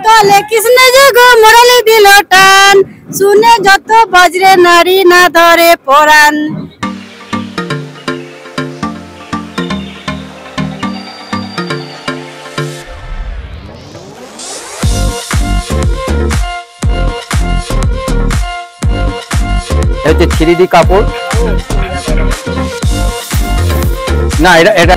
তলে কৃষ্ণ যোগ মুরলি দিল টান, শুনে যত বজ্রে নারী না ধরে পরাণ। হচ্ছে 3D কাপড় না, এটা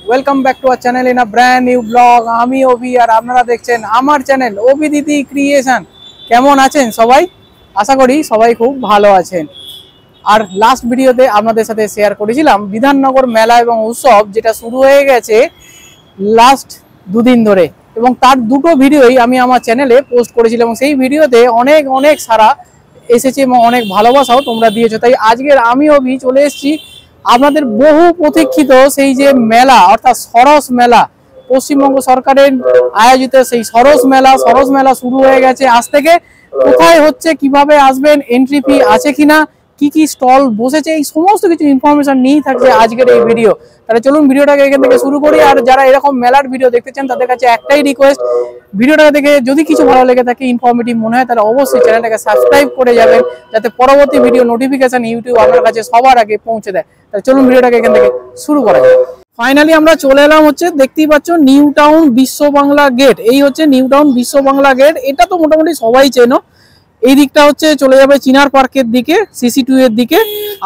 welcome back to our channel in a brand new blog. আমি অভি আর আপনারা দেখছেন আমার চ্যানেল অভি দিদি ক্রিয়েশন। কেমন আছেন সবাই? আশা করি সবাই খুব ভালো আছেন। আর লাস্ট ভিডিওতে আপনাদের সাথে শেয়ার করেছিলাম বিধাননগর মেলা এবং উৎসব, যেটা শুরু হয়ে গেছে লাস্ট দুদিন ধরে, এবং তার দুটো ভিডিওই আমি আমার চ্যানেলে পোস্ট করেছিলাম এবং সেই ভিডিওতে অনেক অনেক সারা এসেছে এবং অনেক ভালোবাসাও তোমরা দিয়েছো। তাই আজকের আমি অভি চলে এসেছি আপনাদের বহু প্রতীক্ষিত সেই যে মেলা, অর্থাৎ সরস মেলা, পশ্চিমবঙ্গ সরকারের আয়োজিত সেই সরস মেলা শুরু হয়ে গেছে আজ থেকে। কোথায় হচ্ছে, কিভাবে আসবেন, এন্ট্রি ফি আছে কিনা, কি কি স্টল বসেছে, এই সমস্ত কিছু ইনফরমেশন নিয়েই থাকছে আজকের এই ভিডিও। তাহলে চলুন ভিডিওটাকে এখান থেকে শুরু করি। আর যারা এরকম মেলার ভিডিও দেখতে চান তাদের কাছে একটাই রিকোয়েস্ট, ভিডিওটা দেখে যদি কিছু ভালো লেগে থাকে, ইনফরমেটিভ মনে হয়, তাহলে অবশ্যই চ্যানেলটাকে সাবস্ক্রাইব করে যাবেন, যাতে পরবর্তী ভিডিও নোটিফিকেশন ইউটিউব আপনার কাছে সবার আগে পৌঁছে দেয়। তাহলে চলুন ভিডিওটাকে এখান থেকে শুরু করা যায়। ফাইনালি আমরা চলে এলাম হচ্ছে, দেখতেই পাচ্ছ, নিউ টাউন বিশ্ব বাংলা গেট। এই হচ্ছে নিউ টাউন বিশ্ব বাংলা গেট। এটা তো মোটামুটি সবাই চেনো। এই দিকটা হচ্ছে চলে যাবে চিনার পার্কের দিকে, CC2 এর দিকে,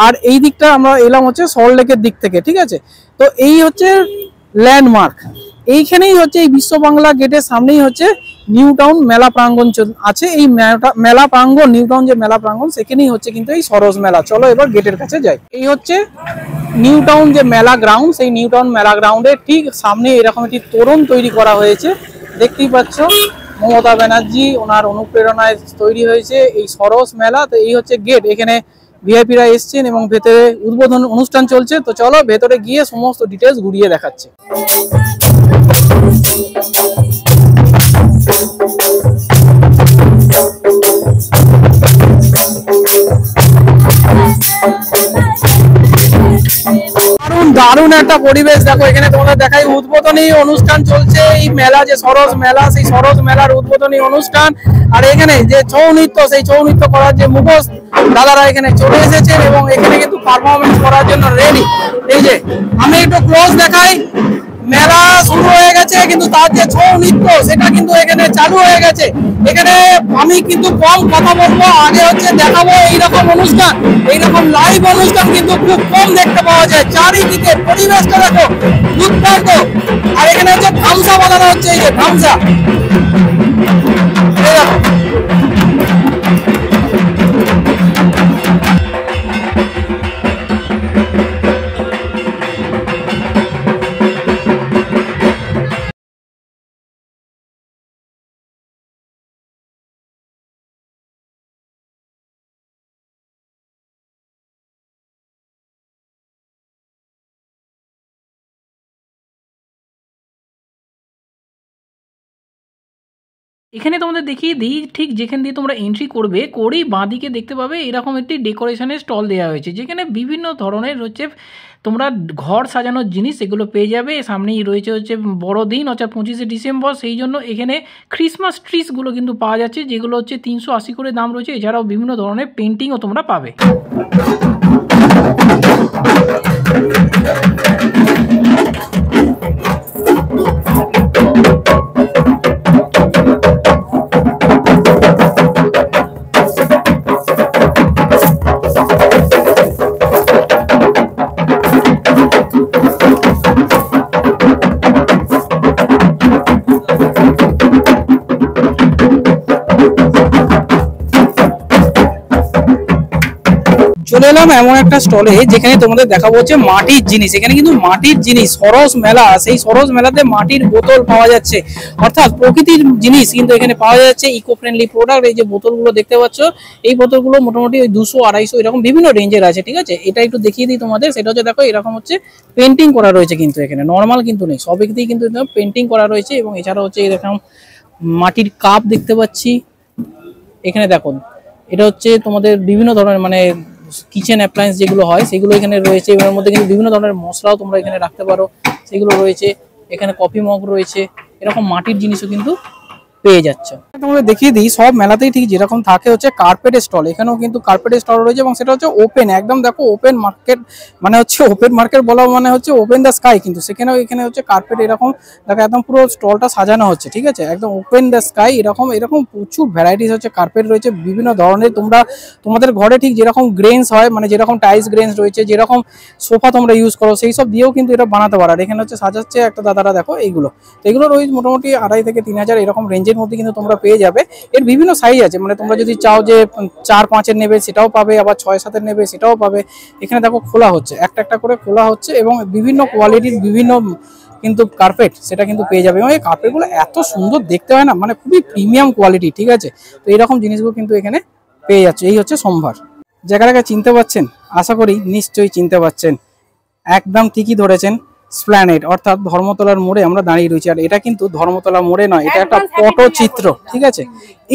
আর এই দিকটা আমরা এলাম হচ্ছে সল্ট লেকের দিক থেকে। ঠিক আছে, তো এই হচ্ছে ল্যান্ডমার্ক। এইখানেই হচ্ছে এই বিশ্ব বাংলা গেটের সামনেই হচ্ছে নিউ টাউন মেলা প্রাঙ্গণ আছে। এই মেলা প্রাঙ্গণ, নিউ টাউন যে মেলা প্রাঙ্গণ, সেখানেই হচ্ছে কিন্তু এই সরস মেলা। চলো এবার গেটের কাছে যাই। এই হচ্ছে নিউ টাউন যে মেলা গ্রাউন্ড, সেই নিউ টাউন মেলা গ্রাউন্ডের ঠিক সামনে এরকম একটি তোরণ তৈরি করা হয়েছে। দেখতেই পাচ্ছ, মমতা ব্যানার্জি ওনার অনুপ্রেরণায় তৈরি হয়েছে এই সরস মেলা। তো এই হচ্ছে গেট, এখানে ভিআইপিরা এসছেন এবং ভেতরে উদ্বোধন অনুষ্ঠান চলছে। তো চলো ভেতরে গিয়ে সমস্ত ডিটেলস ঘুরিয়ে দেখাচ্ছে। দারুণ একটা পরিবেশ। দেখো এখানে তোমাদের দেখাই উদ্বোধনী অনুষ্ঠান চলছে। এই মেলা যে সরস মেলা, সেই সরস মেলার উদ্বোধনী অনুষ্ঠান। আর এখানে যে ছৌ নৃত্য, সেই ছৌ নৃত্য করার যে মুখোশ দাদারা এখানে চলে এসেছেন এবং এখানে কিন্তু পারফরমেন্স করার জন্য রেডি। এই যে আমি একটু ক্লোজ দেখাই, মেলা শুরু হয়ে গেছে কিন্তু তার যে ছৌ নৃত্য সেটা কিন্তু এখানে চালু হয়ে গেছে। এখানে আমি কিন্তু কম কথা বলবো, আগে হচ্ছে দেখাবো এইরকম অনুষ্ঠান, এইরকম লাইভ অনুষ্ঠান কিন্তু খুব কম দেখতে পাওয়া যায়। চারিদিকে পরিবেশটা দেখো দুর্দান্ত। আর এখানে হচ্ছে থামস আপ হচ্ছে এই যে গামছা। এখানে তোমাদের দেখিয়ে দিই, ঠিক যেখান দিয়ে তোমরা এন্ট্রি করবে, করেই বাঁদিকে দেখতে পাবে এরকম একটি ডেকোরেশনের স্টল দেওয়া হয়েছে, যেখানে বিভিন্ন ধরনের হচ্ছে তোমরা ঘর সাজানোর জিনিস এগুলো পেয়ে যাবে। সামনেই রয়েছে হচ্ছে বড়দিন, অর্থাৎ 25শে ডিসেম্বর, সেই জন্য এখানে ক্রিসমাস ট্রিসগুলো কিন্তু পাওয়া যাচ্ছে, যেগুলো হচ্ছে 380 করে দাম রয়েছে। এছাড়াও বিভিন্ন ধরনের পেন্টিংও তোমরা পাবে। চলে এলাম এমন একটা স্টলে যেখানে তোমাদের দেখাবো হচ্ছে মাটির জিনিস। এখানে কিন্তু মাটির জিনিস, সরস মেলা, সেই সরস মেলাতে মাটির বোতল পাওয়া যাচ্ছে, অর্থাৎ প্রকৃতির জিনিস কিন্তু এখানে পাওয়া যাচ্ছে। Eco friendly product. এই যে বোতলগুলো দেখতে পাচ্ছ, এই বোতলগুলো মোটামুটি ওই 200-250 এরকম বিভিন্ন রেঞ্জের আছে, ঠিক আছে। এটা একটু দেখিয়ে দিই তোমাদের। সেটা হচ্ছে দেখো এরকম হচ্ছে পেন্টিং করা রয়েছে, কিন্তু এখানে নর্মাল কিন্তু নেই, সব একদিকেই কিন্তু পেন্টিং করা রয়েছে। এবং এছাড়া হচ্ছে এরকম মাটির কাপ দেখতে পাচ্ছি এখানে। দেখো এটা হচ্ছে তোমাদের বিভিন্ন ধরনের মানে কিচেন অ্যাপ্লায়েন্স যেগুলো হয় সেগুলো এখানে রয়েছে। এর মধ্যে কিন্তু বিভিন্ন ধরনের মশলাও তোমরা এখানে রাখতে পারো, সেগুলো রয়েছে। এখানে কফি মগ রয়েছে, এরকম মাটির জিনিসও কিন্তু পেয়ে যাচ্ছে। তোমাদের দেখিয়ে দিই, সব মেলাতেই ঠিক যেরকম থাকে হচ্ছে কার্পেটের স্টল, এখানেও কিন্তু কার্পেটের স্টল রয়েছে। এবং সেটা হচ্ছে ওপেন, একদম দেখো ওপেন মার্কেট, মানে হচ্ছে ওপেন মার্কেট বলা মানে হচ্ছে ওপেন দ্য স্কাই। কিন্তু সেখানেও এখানে হচ্ছে কার্পেট এরকম দেখো একদম পুরো স্টলটা সাজানো হচ্ছে, ঠিক আছে, একদম ওপেন দ্য স্কাই। এরকম প্রচুর ভ্যারাইটিস হচ্ছে কার্পেট রয়েছে বিভিন্ন ধরনের। তোমাদের ঘরে ঠিক যেরকম গ্রেন্স হয়, মানে যেরকম টাইলস গ্রেন্স রয়েছে, যেরকম সোফা তোমরা ইউজ করো, সেই সব দিয়েও কিন্তু এটা বানাতে পারো। আর এখানে হচ্ছে সাজাচ্ছে একটা দাদারা, দেখো এইগুলো। তো এগুলো রয়েছে মোটামুটি 2500 থেকে 3000 এরকম রেঞ্জের মধ্যে কিন্তু তোমরা পেয়ে যাবে। এর বিভিন্ন সাইজ আছে, মানে তোমরা যদি চাও যে 4-5 নেবে সেটাও পাবে, আবার 6-7 নেবে সেটাও পাবে। এখানে দেখো খোলা হচ্ছে, একটা একটা করে খোলা হচ্ছে, এবং বিভিন্ন কোয়ালিটির বিভিন্ন কিন্তু কার্পেট সেটা কিন্তু পেয়ে যাবে। এবং এই কার্পেটগুলো এত সুন্দর দেখতে হয় না, মানে খুবই প্রিমিয়াম কোয়ালিটি, ঠিক আছে। তো এইরকম জিনিসগুলো কিন্তু এখানে পেয়ে যাচ্ছে। এই হচ্ছে সম্ভার। জায়গাটাকে চিনতে পারছেন? আশা করি নিশ্চয়ই চিনতে পারছেন। একদম ঠিকই ধরেছেন, স্প্ল্যানেড, অর্থাৎ ধর্মতলার মোড়ে আমরা দাঁড়িয়ে রয়েছি। আর এটা কিন্তু ধর্মতলা মোড়ে নয়, এটা একটা পটচিত্র, ঠিক আছে।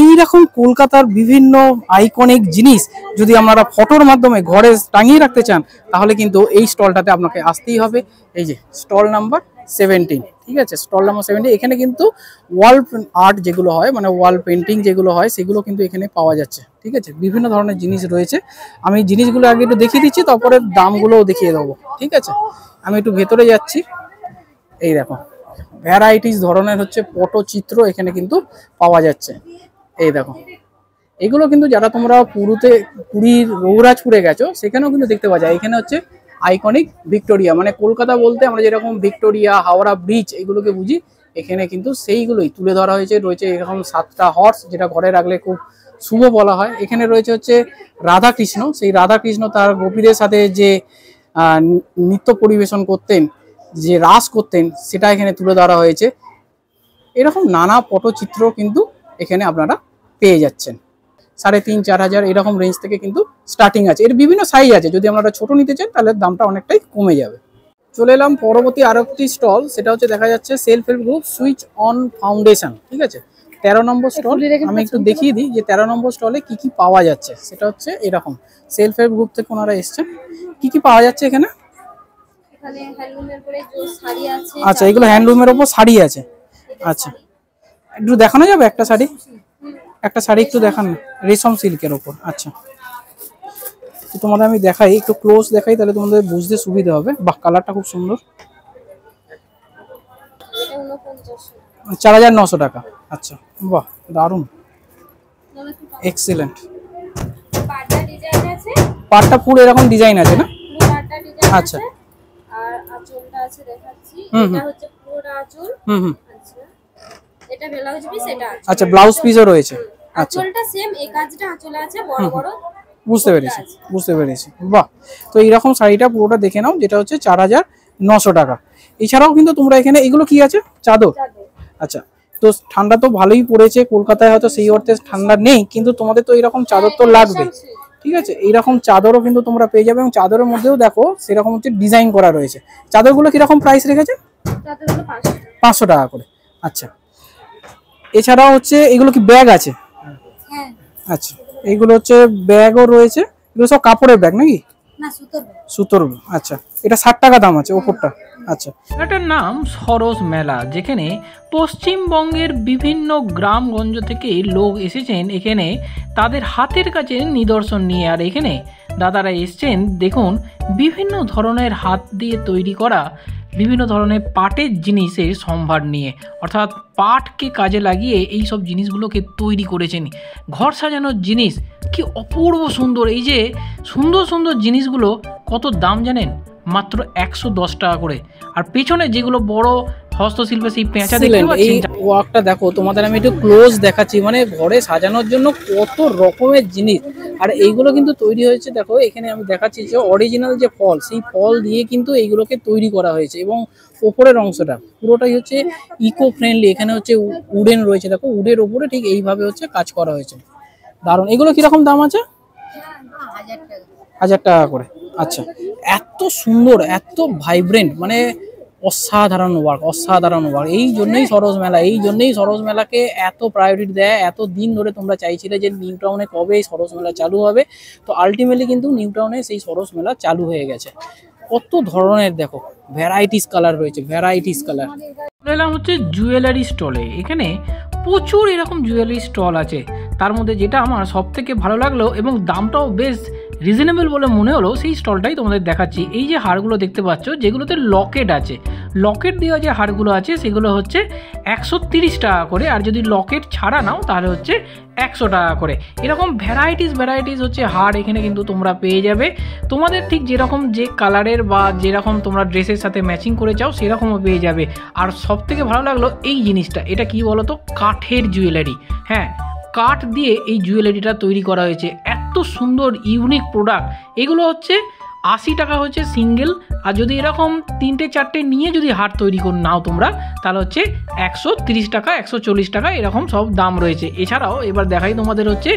এইরকম কলকাতার বিভিন্ন আইকনিক জিনিস যদি আপনারা ফটোর মাধ্যমে ঘরে টাঙিয়ে রাখতে চান, তাহলে কিন্তু এই স্টলটাতে আপনাকে আসতেই হবে। এই যে স্টল নাম্বার 17, ঠিক আছে, স্টল নাম্বার 17। এখানে কিন্তু ওয়াল আর্ট যেগুলো হয়, মানে ওয়াল পেন্টিং যেগুলো হয়, সেগুলো কিন্তু এখানে পাওয়া যাচ্ছে, ঠিক আছে। বিভিন্ন ধরনের জিনিস রয়েছে। আমি জিনিসগুলো আগে একটু দেখিয়ে দিচ্ছি, তারপরে দামগুলোও দেখিয়ে দেবো, ঠিক আছে। আমি একটু ভেতরে যাচ্ছি। এই দেখো ভ্যারাইটিস ধরনের হচ্ছে পটচিত্র এখানে কিন্তু পাওয়া যাচ্ছে। এই দেখো এগুলো কিন্তু যারা তোমরা পুরীর রঘুরাজপুরে গেছো সেখানেও কিন্তু দেখতে পাওয়া যায়। এখানে হচ্ছে আইকনিক ভিক্টোরিয়া, মানে কলকাতা বলতে আমরা যেরকম ভিক্টোরিয়া, হাওড়া ব্রিজ এগুলোকে বুঝি, এখানে কিন্তু সেইগুলোই তুলে ধরা হয়েছে। রয়েছে এরকম 7টা হর্স, যেটা ঘরে রাখলে খুব শুভ বলা হয়। এখানে রয়েছে হচ্ছে রাধাকৃষ্ণ, সেই রাধাকৃষ্ণ তার গোপীদের সাথে যে নৃত্য পরিবেশন করতেন, যে রাস করতেন, সেটা এখানে তুলে ধরা হয়েছে। এরকম নানা পটচিত্র কিন্তু এখানে আপনারা পেয়ে যাচ্ছেন। 3500-4000 এরকম রেঞ্জ থেকে কিন্তু স্টার্টিং আছে। এর বিভিন্ন সাইজ আছে, যদি আপনারা ছোট নিতে চান তাহলে দামটা অনেকটাই কমে যাবে। চলে এলাম পরবর্তী আরেকটি স্টল, সেটা হচ্ছে দেখা যাচ্ছে self help group switch on foundation, ঠিক আছে। 13 নম্বর স্টল। আমি একটু দেখিয়ে দিই যে 13 নম্বর স্টলে কি কি পাওয়া যাচ্ছে। সেটা হচ্ছে এরকম সেলফ হেল্প গ্রুপ থেকে ওনারা এসছেন। কি কি পাওয়া যাচ্ছে এখানে? আচ্ছা, এগুলো হ্যান্ডলুমের ওপর শাড়ি আছে। আচ্ছা, একটু দেখানো যাবে একটা শাড়ি? একটা শাড়ি একটু দেখান, রেশম সিল্কের ওপর। আচ্ছা, তোমাদের আমি দেখাই, একটু ক্লোজ দেখাই, তাহলে তোমাদের বুঝতে সুবিধা হবে। বাহ, কালারটা খুব সুন্দর। 4900 টাকা। আচ্ছা, বাহ, দারুণ, এক্সিলেন্ট। পাটটা পুরো এরকম ডিজাইন আছে না? আচ্ছা, আর আঁচলটা আছে দেখাচ্ছি, এটা হচ্ছে পুরো আঁচল। আচ্ছা, এটা ব্লাউজ পিস, এটা আচ্ছা ব্লাউজ পিসও রয়েছে। আচ্ছা আঁচলটা সেম, এই কাজটা আঁচলে আছে বড় বড়। বুঝতে পেরেছি বুঝতে পেরেছি। বাহ, তো এইরকম শাড়িটা পুরোটা দেখে নাও, যেটা হচ্ছে 4900 টাকা। এছাড়াও কিন্তু তোমরা এখানে এগুলো কি আছে, চাদর। আচ্ছা, তো ঠান্ডা তো ভালোই পড়েছে, কলকাতায় হয়তো সেই অর্থে ঠান্ডা নেই, কিন্তু তোমাদের তো এরকম চাদর তো লাগবে, ঠিক আছে। এইরকম চাদরও কিন্তু তোমরা পেয়ে যাবে, এবং চাদরের মধ্যেও দেখো সেরকম হচ্ছে ডিজাইন করা রয়েছে। চাদরগুলো কিরকম প্রাইস রেখেছে? 500 টাকা করে। আচ্ছা, এছাড়াও হচ্ছে এগুলো কি ব্যাগ আছে? হ্যাঁ। আচ্ছা, এইগুলো হচ্ছে ব্যাগও রয়েছে, এগুলো সব কাপড়ের ব্যাগ নাকি? না, সুতোর। সুতোর। আচ্ছা, এটা 60 টাকা দাম আছে ওপরটা। আচ্ছা, এটার নাম সরস মেলা, যেখানে পশ্চিমবঙ্গের বিভিন্ন গ্রামগঞ্জ থেকে লোক এসেছেন এখানে তাদের হাতের কাছে নিদর্শন নিয়ে। আর এখানে দাদারা এসছেন দেখুন বিভিন্ন ধরনের হাত দিয়ে তৈরি করা বিভিন্ন ধরনের পাটের জিনিসের সম্ভার নিয়ে, অর্থাৎ পাটকে কাজে লাগিয়ে এই সব জিনিসগুলোকে তৈরি করেছেন। ঘর সাজানোর জিনিস কি অপূর্ব সুন্দর। এই যে সুন্দর সুন্দর জিনিসগুলো কত দাম জানেন? মাত্র 110 টাকা করে। আর পেছনে যেগুলো বড় হস্তশিল্পে সেই পেঁচা দেখতে এই পাচ্ছেন, ওয়ার্কটা দেখো, তোমাদের আমি একটু ক্লোজ দেখাচ্ছি, মানে ঘরে সাজানোর জন্য কত রকমের জিনিস। আর এইগুলো কিন্তু তৈরি হয়েছে, দেখো এখানে আমি দেখাচ্ছি যে অরিজিনাল যে ফল, সেই ফল দিয়ে কিন্তু এইগুলোকে তৈরি করা হয়েছে। এবং ওপরের অংশটা পুরোটাই হচ্ছে ইকো ফ্রেন্ডলি, এখানে হচ্ছে উডেন রয়েছে, দেখো উডের ওপরে ঠিক এইভাবে হচ্ছে কাজ করা হয়েছে। দারুণ। এগুলো কিরকম দাম আছে? 1000 টাকা করে। আচ্ছা, এত সুন্দর, এত ভাইব্রেন্ট, মানে অসাধারণ ওয়ার্ক, অসাধারণ ওয়ার্ক। এই জন্যই সরোজ মেলা, এই জন্যই সরোজ মেলাকে এত প্রায়োরিটি দেয়। এত দিন ধরে তোমরা চাইছিলে যে নিউ টাউনে কবে এই সরোজ মেলা চালু হবে, তো আলটিমেটলি কিন্তু নিউ টাউনে সেই সরোজ মেলা চালু হয়ে গেছে। কত ধরনের দেখো ভ্যারাইটিস কালার রয়েছে, ভ্যারাইটিস কালার। এলাম হচ্ছে জুয়েলারি স্টলে। এখানে প্রচুর এরকম জুয়েলারি স্টল আছে, তার মধ্যে যেটা আমার সব থেকে ভালো লাগলো এবং দামটাও বেশ রিজনেবল বলে মনে হলো, সেই স্টলটাই তোমাদের দেখাচ্ছি। এই যে হারগুলো দেখতে পাচ্ছ, যেগুলোতে লকেট আছে, লকেট দেওয়া যে হারগুলো আছে সেগুলো হচ্ছে 130 টাকা করে, আর যদি লকেট ছাড়া নাও তাহলে হচ্ছে 100 টাকা করে। এরকম ভ্যারাইটিস হচ্ছে হার এখানে কিন্তু তোমরা পেয়ে যাবে। তোমাদের ঠিক যেরকম যে কালারের বা যেরকম তোমরা ড্রেসের সাথে ম্যাচিং করে চাও সেরকমও পেয়ে যাবে। আর সব থেকে ভালো লাগলো এই জিনিসটা, এটা কি বলতো, কাঠের জুয়েলারি। হ্যাঁ, কাঠ দিয়ে এই জুয়েলারিটা তৈরি করা হয়েছে। এত সুন্দর ইউনিক প্রোডাক্ট। এগুলো হচ্ছে 80 টাকা হচ্ছে সিঙ্গেল, আর যদি এরকম 3-4টে নিয়ে যদি হার তৈরি করে নাও তোমরা, তাহলে হচ্ছে 130 টাকা 140 টাকা এরকম সব দাম রয়েছে। এছাড়াও এবার দেখাই তোমাদের হচ্ছে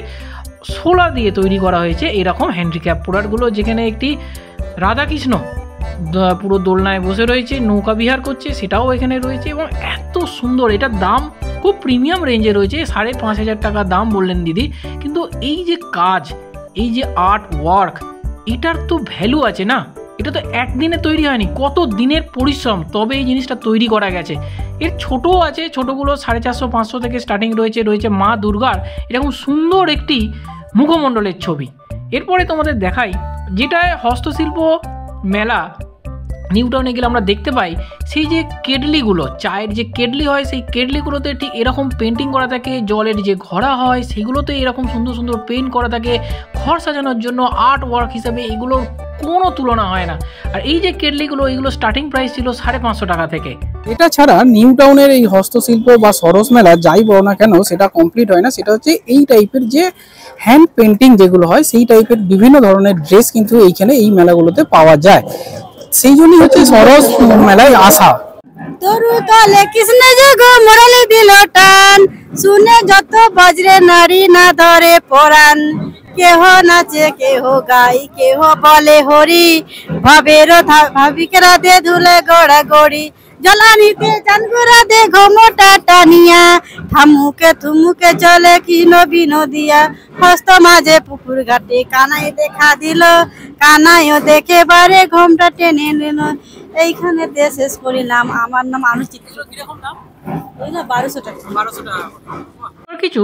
সোলা দিয়ে তৈরি করা হয়েছে এরকম হ্যান্ডিক্যাপ প্রোডাক্টগুলো, যেখানে একটি রাধাকৃষ্ণ পুরো দোলনায় বসে রয়েছে, নৌকা বিহার করছে, সেটাও এখানে রয়েছে। এবং এত সুন্দর, এটার দাম খুব প্রিমিয়াম রেঞ্জে রয়েছে, 5500 টাকা দাম বললেন দিদি। কিন্তু এই যে কাজ, এই যে আর্ট ওয়ার্ক, এটার তো ভ্যালু আছে না। এটা তো একদিনে তৈরি হয়নি, কত দিনের পরিশ্রম, তবে এই জিনিসটা তৈরি করা গেছে। এর ছোটও আছে, ছোটোগুলো 450-500 থেকে স্টার্টিং রয়েছে মা দুর্গার এরকম সুন্দর একটি মুখমণ্ডলের ছবি। এরপরে তোমাদের দেখাই যেটা হস্তশিল্প মেলা নিউ টাউনে গেলে আমরা দেখতে পাই, সেই যে কেটলিগুলো, চায়ের যে কেটলি হয়, সেই কেটলিগুলোতে ঠিক এরকম পেন্টিং করা থাকে। জলের যে ঘড়া হয় সেগুলোতে এরকম সুন্দর সুন্দর পেন্ট করা থাকে। ঘর সাজানোর জন্য আর্ট ওয়ার্ক হিসাবে এগুলোর কোনো তুলনা হয় না। আর এই যে কেটলিগুলো, এগুলো স্টার্টিং প্রাইস ছিল 550 টাকা থেকে। এটা ছাড়া নিউ টাউনের এই হস্তশিল্প বা সরস মেলা যাই বলো না কেন, সেটা কমপ্লিট হয় না। সেটা হচ্ছে এই টাইপের যে হ্যান্ড পেন্টিং যেগুলো হয়, সেই টাইপের বিভিন্ন ধরনের ড্রেস কিন্তু এইখানে এই মেলাগুলোতে পাওয়া যায়। সেই জন্যই হচ্ছে সরস মেলায় আসা। তরু তলে কৃষ্ণ যোগ মুরলি দিল টান, শুনে যত বজ্রে নারী না ধরে পরাণ। কেহ নাচে কেহ গাই কেহ বলে হরি, ভাবের ভাবিকেরা দে ধুলে গড়া গড়ি। জলানিতে চানগুরা দে ঘোমটা টানিয়া, থামুকে থুমুকে চলে কি নদিয়া। হস্ত মাঝে পুকুর ঘাটে কানাই দেখা দিল, কানাইও দেখে বারে ঘোমটা টেনে নিল। এইখানে দিয়ে শেষ করিলাম। আমার নাম অনুচিত্র। 1200 টাকা। কিছু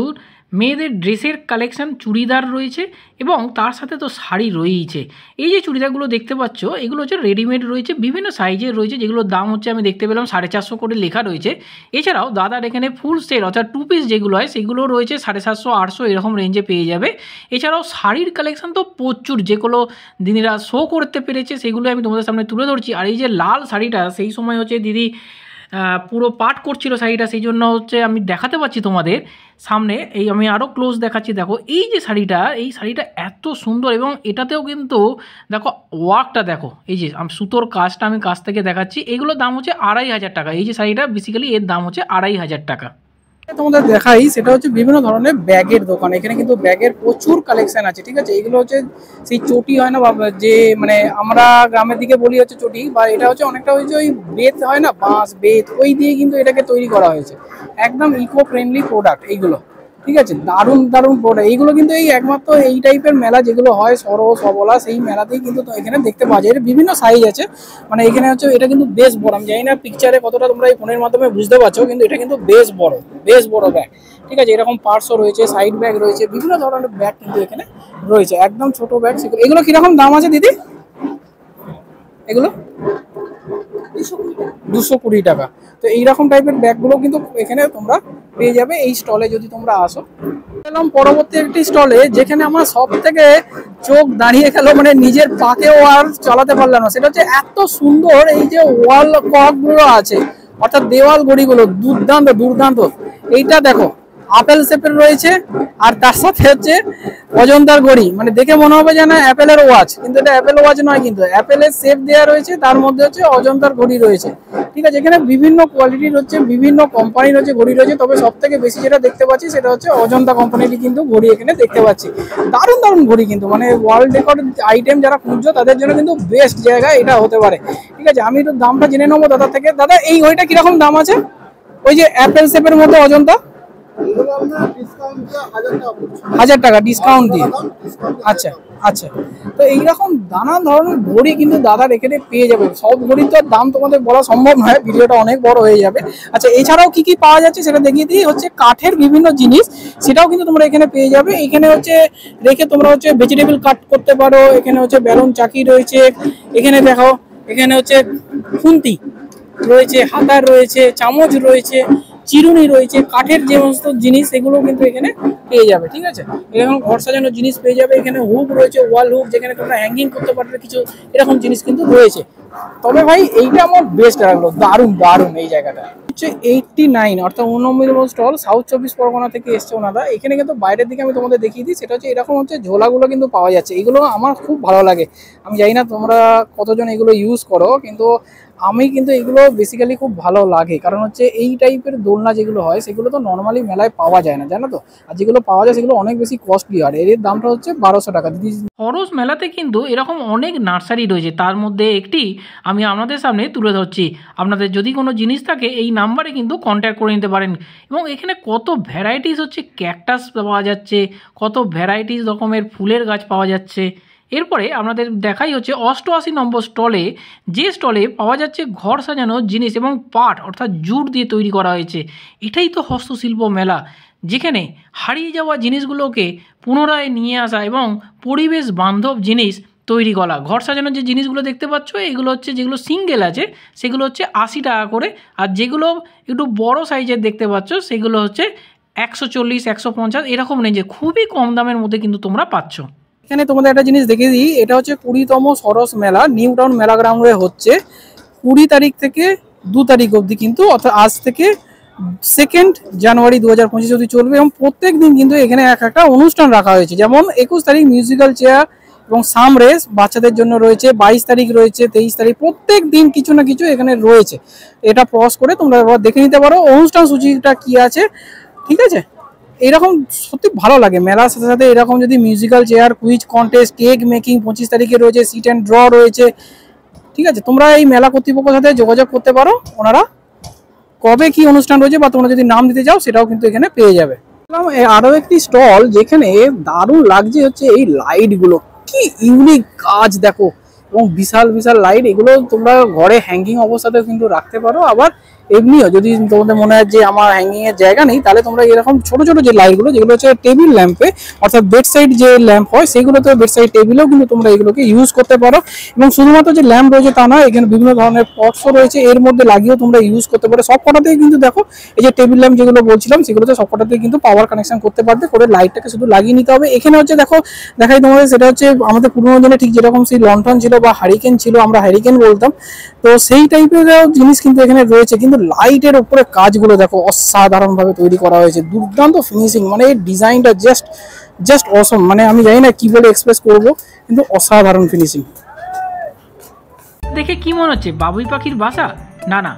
মেয়েদের ড্রেসের কালেকশন, চুড়িদার রয়েছে এবং তার সাথে তো শাড়ি রয়েইছে। এই যে চুড়িদারগুলো দেখতে পাচ্ছ, এগুলো হচ্ছে রেডিমেড রয়েছে, বিভিন্ন সাইজের রয়েছে, যেগুলোর দাম হচ্ছে আমি দেখতে পেলাম 450 করে লেখা রয়েছে। এছাড়াও দাদার এখানে ফুল সেট অর্থাৎ 2 পিস যেগুলো হয় সেগুলো রয়েছে 750-800 এরকম রেঞ্জে পেয়ে যাবে। এছাড়াও শাড়ির কালেকশন তো প্রচুর, যেগুলো দিদিরা শো করতে পেরেছে সেগুলো আমি তোমাদের সামনে তুলে ধরছি। আর এই যে লাল শাড়িটা, সেই সময় হচ্ছে দিদি পুরো পাট করছিল শাড়িটা, সেই জন্য হচ্ছে আমি দেখাতে পারছি তোমাদের সামনে। এই আমি আরও ক্লোজ দেখাচ্ছি, দেখো এই যে শাড়িটা, এই শাড়িটা এত সুন্দর এবং এটাতেও কিন্তু দেখো ওয়ার্কটা দেখো, এই যে সুতোর কাজটা আমি কাছ থেকে দেখাচ্ছি। এগুলোর দাম হচ্ছে 2500 টাকা। এই যে শাড়িটা বেসিক্যালি এর দাম হচ্ছে 2500 টাকা। তোমাদের দেখাই সেটা হচ্ছে বিভিন্ন ধরনের ব্যাগের দোকান। এখানে কিন্তু ব্যাগের প্রচুর কালেকশন আছে, ঠিক আছে। এগুলো হচ্ছে সেই চটি হয় না, বা যে মানে আমরা গ্রামের দিকে বলি হচ্ছে চটি, বা এটা হচ্ছে অনেকটা হচ্ছে ওই বেত হয় না, বাঁশ বেত, ওই দিয়ে কিন্তু এটাকে তৈরি করা হয়েছে। একদম ইকো ফ্রেন্ডলি প্রোডাক্ট এইগুলো, ঠিক আছে। দারুণ দারুণ প্রোডাক্ট এইগুলো, কিন্তু এই একমাত্র এই টাইপের মেলা যেগুলো হয় সবলা, সেই মেলাতেই কিন্তু এখানে দেখতে পাওয়া যায়। এর বিভিন্ন সাইজ আছে, মানে এখানে হচ্ছে এটা কিন্তু বেশ বড়। আমি জানি না পিকচারে কতটা তোমরা এই ফোনের মাধ্যমে বুঝতে পারছো, কিন্তু এটা কিন্তু বেশ বড় ব্যাগ, ঠিক আছে। এরকম পার্সও রয়েছে, সাইড ব্যাগ রয়েছে, বিভিন্ন ধরনের ব্যাগ কিন্তু এখানে রয়েছে। একদম ছোট ব্যাগ। এগুলো কিরকম দাম আছে দিদি? এগুলো 220 টাকা। তো এইরকম টাইপের ব্যাগগুলো কিন্তু এখানে তোমরা পেয়ে যাবে এই স্টলে যদি তোমরা আসো। এলাম পরবর্তী একটি স্টলে, যেখানে আমার সব থেকে চোখ দাঁড়িয়ে গেল, মানে নিজের পাকেও আর চালাতে পারলাম না। সেটা হচ্ছে এত সুন্দর এই যে ওয়াল ক্লকগুলো আছে, অর্থাৎ দেওয়াল ঘড়িগুলো, দুর্দান্ত। এইটা দেখো আপেল শেপের রয়েছে, আর তার সাথে হচ্ছে অজন্তার ঘড়ি। মানে দেখে মনে হবে যেন অ্যাপেলের ওয়াচ, কিন্তু এটা অ্যাপেল ওয়াচ নয়, কিন্তু অ্যাপেলের শেপ দেওয়া রয়েছে, তার মধ্যে হচ্ছে অজন্তার ঘড়ি রয়েছে, ঠিক আছে। এখানে বিভিন্ন কোয়ালিটির হচ্ছে, বিভিন্ন কোম্পানির হচ্ছে ঘড়ি রয়েছে। তবে সব থেকে বেশি যেটা দেখতে পাচ্ছি সেটা হচ্ছে অজন্তা কোম্পানির কিন্তু ঘড়ি এখানে দেখতে পাচ্ছি। দারুণ ঘড়ি, কিন্তু মানে ওয়ার্ল্ড রেকর্ড আইটেম যারা খুঁজছো তাদের জন্য কিন্তু বেস্ট জায়গা এটা হতে পারে, ঠিক আছে। আমি একটু দামটা জেনে নেবো দাদার থেকে। দাদা, এই ঘড়িটা কিরকম দাম আছে? ওই যে অ্যাপেল শেপের মধ্যে অজন্তা, 1000 টাকা ডিসকাউন্ট দিয়ে। আচ্ছা। তো এইরকম নানান ধরনের ঘড়ি কিন্তু দাদার এখানে পেয়ে যাবে। সব ঘড়ির তো দাম তোমাদের বলা সম্ভব নয়, ভিডিওটা অনেক বড় হয়ে যাবে। আচ্ছা, এছাড়াও কি কি পাওয়া যাচ্ছে সেটা দেখিয়ে দিই। হচ্ছে কাঠের বিভিন্ন জিনিস, সেটাও কিন্তু তোমরা এখানে পেয়ে যাবে। এখানে হচ্ছে রেখে তোমরা হচ্ছে ভেজিটেবল কাট করতে পারো। এখানে হচ্ছে বেলুন চাকি রয়েছে, এখানে দেখো, এখানে হচ্ছে খুন্তি রয়েছে, হাতার রয়েছে, চামচ রয়েছে, চিরুনি রয়েছে, কাঠের যে সমস্ত জিনিস এগুলো কিন্তু এখানে পেয়ে যাবে, ঠিক আছে। এরকম ঘর সাজানোর জিনিস পেয়ে যাবে। এখানে হুক রয়েছে, ওয়াল হুক, যেখানে তোমরা হ্যাঙ্গিং করতে পারবে কিছু, এরকম জিনিস কিন্তু রয়েছে। তবে ভাই এইটা আমার বেস্ট লাগলো, দারুণ এই জায়গাটা হচ্ছে 89, অর্থাৎ 89 নম্বর স্টল, সাউথ 24 পরগনা থেকে এসছে ওনারা। এখানে কিন্তু বাইরের দিকে আমি তোমাদের দেখিয়ে দিই, সেটা হচ্ছে এরকম হচ্ছে ঝোলাগুলো কিন্তু পাওয়া যাচ্ছে। এগুলো আমার খুব ভালো লাগে। আমি জানি না তোমরা কতজন এগুলো ইউজ করো, কিন্তু আমি কিন্তু এগুলো বেসিক্যালি খুব ভালো লাগে। কারণ হচ্ছে এই টাইপের দোলনা যেগুলো হয় সেগুলো তো নর্মালি মেলায় পাওয়া যায় না, জানো তো। আর যেগুলো পাওয়া যায় সেগুলো অনেক বেশি কস্টলি, আর এর দামটা হচ্ছে 1200 টাকা। সরস মেলাতে কিন্তু এরকম অনেক নার্সারি রয়েছে, তার মধ্যে একটি আমি আপনাদের সামনে তুলে ধরছি। আপনাদের যদি কোনো জিনিস থাকে এই নাম্বারে কিন্তু কন্ট্যাক্ট করে নিতে পারেন। এবং এখানে কত ভ্যারাইটিস হচ্ছে ক্যাকটাস পাওয়া যাচ্ছে, কত ভ্যারাইটিস রকমের ফুলের গাছ পাওয়া যাচ্ছে। এরপরে আপনাদের দেখাই হচ্ছে 88 নম্বর স্টলে, যে স্টলে পাওয়া যাচ্ছে ঘর সাজানোর জিনিস এবং পাট অর্থাৎ জুট দিয়ে তৈরি করা হয়েছে। এটাই তো হস্তশিল্প মেলা, যেখানে হারিয়ে যাওয়া জিনিসগুলোকে পুনরায় নিয়ে আসা এবং পরিবেশ বান্ধব জিনিস তৈরি করা। ঘর সাজানোর যে জিনিসগুলো দেখতে পাচ্ছ এগুলো হচ্ছে, যেগুলো সিঙ্গেল আছে সেগুলো হচ্ছে 80 টাকা করে, আর যেগুলো একটু বড় সাইজের দেখতে পাচ্ছ সেগুলো হচ্ছে 140, 150 এরকম রেঞ্জে, খুবই কম দামের মধ্যে কিন্তু তোমরা পাচ্ছ। এখানে তোমাদের একটা জিনিস দেখিয়ে দিই, এটা হচ্ছে 20তম সরস মেলা, নিউ টাউন মেলা গ্রাউন্ডে হচ্ছে 20 তারিখ থেকে 2 তারিখ অবধি, কিন্তু অর্থাৎ আজ থেকে 2 জানুয়ারি 2025 অবধি চলবে। এবং প্রত্যেক দিন কিন্তু এখানে একটা অনুষ্ঠান রাখা হয়েছে। যেমন 21 তারিখ মিউজিক্যাল চেয়ার এবং সাম রেস বাচ্চাদের জন্য রয়েছে, 22 তারিখ রয়েছে, 23 তারিখ, প্রত্যেক দিন কিছু না কিছু এখানে রয়েছে। এটা পজ করে তোমরা দেখে নিতে পারো অনুষ্ঠান সূচিটা কি আছে, ঠিক আছে। এরকম সত্যি ভালো লাগে মেলার সাথে সাথে এরকম যদি musical chair, quiz contest, cake making 25 তারিখে রয়েছে, সিট অ্যান্ড ড্র রয়েছে, ঠিক আছে। তোমরা এই মেলা কর্তৃপক্ষের সাথে যোগাযোগ করতে পারো, ওনারা কবে কি অনুষ্ঠান রয়েছে বা তোমরা যদি নাম দিতে চাও সেটাও কিন্তু এখানে পেয়ে যাবে। আরো একটি স্টল যেখানে দারুণ লাগছে হচ্ছে এই লাইটগুলো, কি ইউনিক কাজ দেখো, এবং বিশাল লাইট। এগুলো তোমরা ঘরে হ্যাঙ্গিং অবস্থাতেও কিন্তু রাখতে পারো, আবার এমনিও যদি তোমাদের মনে হয় যে আমার হ্যাঙ্গিং এর জায়গা নেই, তাহলে তোমরা এরকম ছোট যে লাইটগুলো, যেগুলো হচ্ছে টেবিল ল্যাম্পে অর্থাৎ বেড সাইড যে ল্যাম্প হয় সেগুলোতে, বেড সাইড টেবিলেও কিন্তু তোমরা এগুলোকে ইউজ করতে পারো। এবং শুধুমাত্র যে ল্যাম্প রয়েছে তা নয়, এখানে বিভিন্ন ধরনের পটসও রয়েছে, এর মধ্যে লাগিয়েও তোমরা ইউজ করতে পারো। সব কটাতেই কিন্তু দেখো এই যে টেবিল ল্যাম্প যেগুলো বলছিলাম সেগুলোতে সব কটাতেই কিন্তু পাওয়ার কানেকশন করতে পারবে, করে লাইটটাকে শুধু লাগিয়ে নিতে হবে। এখানে হচ্ছে দেখো দেখাই তোমাদের, সেটা হচ্ছে আমাদের পুরোনো দিনে ঠিক যেরকম সেই লন্ঠন ছিল বা হারিকেন ছিল, আমরা হারিকেন বলতাম, তো সেই টাইপের জিনিস কিন্তু এখানে রয়েছে। কিন্তু কিন্তু লাইটের উপরে কাজগুলো দেখো অসাধারণ ভাবে তৈরি করা হয়েছে, দুর্দান্ত ফিনিশিং, মানে এই ডিজাইনটা জাস্ট অসম, মানে আমি জানি না কি বলে এক্সপ্রেস করব, কিন্তু অসাধারণ ফিনিশিং। দেখে কি মনে হচ্ছে বাবুই পাখির বাসা? না না,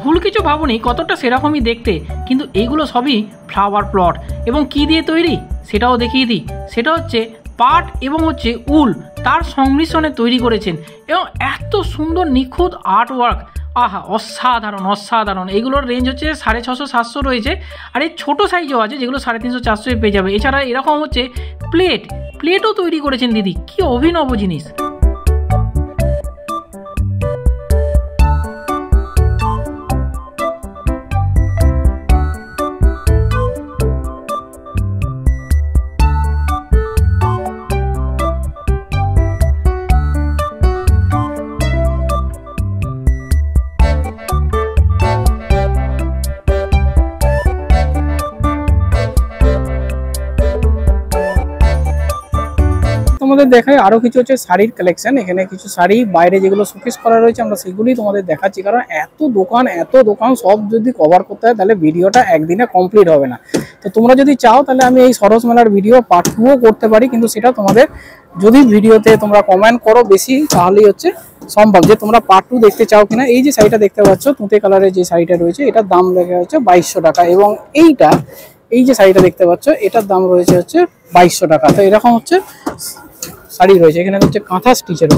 ভুল কিছু ভাবুনি, কতটা সেরকমই দেখতে, কিন্তু এইগুলো সবই ফ্লাওয়ার প্লট। এবং কি দিয়ে তৈরি সেটাও দেখিয়ে দিই, সেটা হচ্ছে পাট এবং হচ্ছে উল, তার সংমিশ্রণে তৈরি করেছেন, এবং এত সুন্দর নিখুঁত আর্ট ওয়ার্ক, আহা অসাধারণ অসাধারণ। এইগুলোর রেঞ্জ হচ্ছে 650-700 রয়েছে, আর এই ছোটো সাইজও আছে যেগুলো 350-400 পেয়ে যাবে। এছাড়া এরকম হচ্ছে প্লেটও তৈরি করেছেন দিদি, কি অভিনব জিনিস। তোমাদের দেখায় আরো কিছু হচ্ছে শাড়ির কালেকশন। এখানে কিছু শাড়ি বাইরে যেগুলো শোকেস করা রয়েছে আমরা সেগুলোই তোমাদের দেখাচ্ছি, কারণ এত দোকান সব যদি কভার করতে হয় তাহলে ভিডিওটা একদিনে কমপ্লিট হবে না। তো তোমরা যদি চাও তাহলে আমি এই সরস মেলার ভিডিও পার্ট 2ও করতে পারি, কিন্তু সেটা তোমাদের যদি ভিডিওতে তোমরা কমেন্ট করো বেশি তাহলেই হচ্ছে সম্ভব যে তোমরা পার্ট 2 দেখতে চাও কিনা। এই যে শাড়িটা দেখতে পাচ্ছ তুঁতে কালারের যে শাড়িটা রয়েছে এটার দাম লেগে হচ্ছে 2200 টাকা, এবং এই যে শাড়িটা দেখতে পাচ্ছ এটার দাম রয়েছে হচ্ছে 2200 টাকা। তো এরকম হচ্ছে শাড়ি রয়েছে। এখানে হচ্ছে কাঁথা স্টিচের